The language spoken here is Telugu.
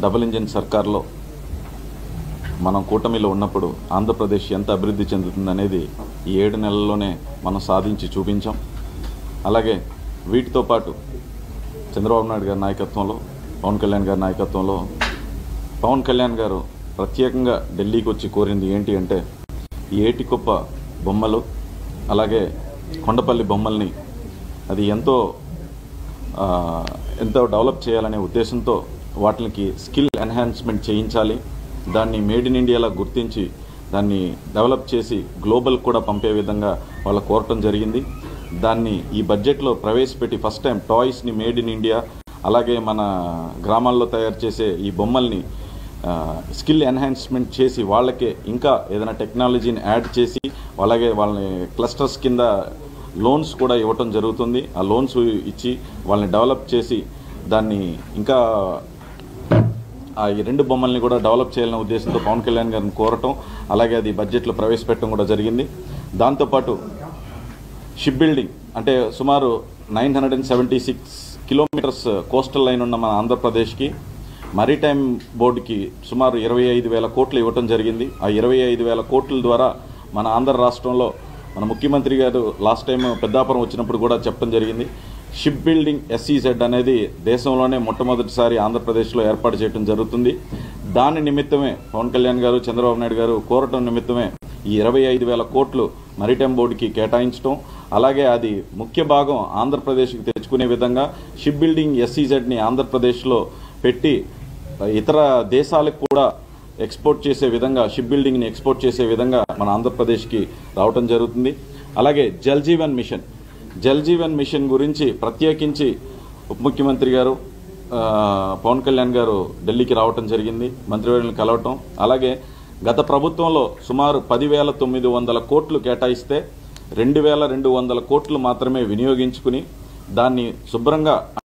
డబుల్ ఇంజిన్ సర్కార్లో మనం కూటమిలో ఉన్నప్పుడు ఆంధ్రప్రదేశ్ ఎంత అభివృద్ధి చెందుతుందనేది ఈ 7 నెలల్లోనే మనం సాధించి చూపించాం. అలాగే వీటితో పాటు చంద్రబాబు నాయుడు గారి నాయకత్వంలో, పవన్ కళ్యాణ్ గారి నాయకత్వంలో పవన్ కళ్యాణ్ గారు ప్రత్యేకంగా ఢిల్లీకి వచ్చి కోరింది ఏంటి అంటే ఈ ఏటికొప్ప బొమ్మలు అలాగే కొండపల్లి బొమ్మల్ని అది ఎంతో డెవలప్ చేయాలనే ఉద్దేశంతో వాటికి స్కిల్ ఎన్హాన్స్మెంట్ చేయించాలి, దాన్ని మేడ్ ఇన్ ఇండియాలా గుర్తించి దాన్ని డెవలప్ చేసి గ్లోబల్ కూడా పంపే విధంగా వాళ్ళు కోరటం జరిగింది. దాన్ని ఈ బడ్జెట్లో ప్రవేశపెట్టి ఫస్ట్ టైం టాయ్స్ని మేడ్ ఇన్ ఇండియా అలాగే మన గ్రామాల్లో తయారు చేసే ఈ బొమ్మల్ని స్కిల్ ఎన్హాన్స్మెంట్ చేసి వాళ్ళకే ఇంకా ఏదైనా టెక్నాలజీని యాడ్ చేసి అలాగే వాళ్ళని క్లస్టర్స్ కింద లోన్స్ కూడా ఇవ్వటం జరుగుతుంది. ఆ లోన్స్ ఇచ్చి వాళ్ళని డెవలప్ చేసి దాన్ని ఇంకా ఈ 2 బొమ్మల్ని కూడా డెవలప్ చేయాలనే ఉద్దేశంతో పవన్ కళ్యాణ్ గారిని కోరటం అలాగే అది బడ్జెట్లో ప్రవేశపెట్టడం కూడా జరిగింది. దాంతోపాటు షిప్ బిల్డింగ్ అంటే సుమారు 976 కిలోమీటర్స్ కోస్టల్ లైన్ ఉన్న మన ఆంధ్రప్రదేశ్కి మారిటైమ్ బోర్డుకి సుమారు 25,000 కోట్లు ఇవ్వటం జరిగింది. ఆ 25,000 కోట్ల ద్వారా మన ఆంధ్ర రాష్ట్రంలో మన ముఖ్యమంత్రి గారు లాస్ట్ టైం పెద్దాపురం వచ్చినప్పుడు కూడా చెప్పడం జరిగింది. షిప్ బిల్డింగ్ SEZ అనేది దేశంలోనే మొట్టమొదటిసారి ఆంధ్రప్రదేశ్లో ఏర్పాటు చేయడం జరుగుతుంది. దాని నిమిత్తమే పవన్ కళ్యాణ్ గారు, చంద్రబాబు నాయుడు గారు కోరటం నిమిత్తమే ఈ 25,000 కోట్లు మారిటైమ్ బోర్డుకి కేటాయించడం అలాగే అది ముఖ్య భాగం ఆంధ్రప్రదేశ్కి తెచ్చుకునే విధంగా షిప్ బిల్డింగ్ SEZని ఆంధ్రప్రదేశ్లో పెట్టి ఇతర దేశాలకు కూడా ఎక్స్పోర్ట్ చేసే విధంగా షిప్ బిల్డింగ్ని ఎక్స్పోర్ట్ చేసే విధంగా మన ఆంధ్రప్రదేశ్కి రావటం జరుగుతుంది. అలాగే జల్ జీవన్ మిషన్ గురించి ప్రత్యేకించి ఉప ముఖ్యమంత్రి గారు పవన్ కళ్యాణ్ గారు ఢిల్లీకి రావటం జరిగింది, మంత్రివర్యులను కలవటం. అలాగే గత ప్రభుత్వంలో సుమారు 10,900 కోట్లు కేటాయిస్తే 2,200 కోట్లు మాత్రమే వినియోగించుకుని దాన్ని శుభ్రంగా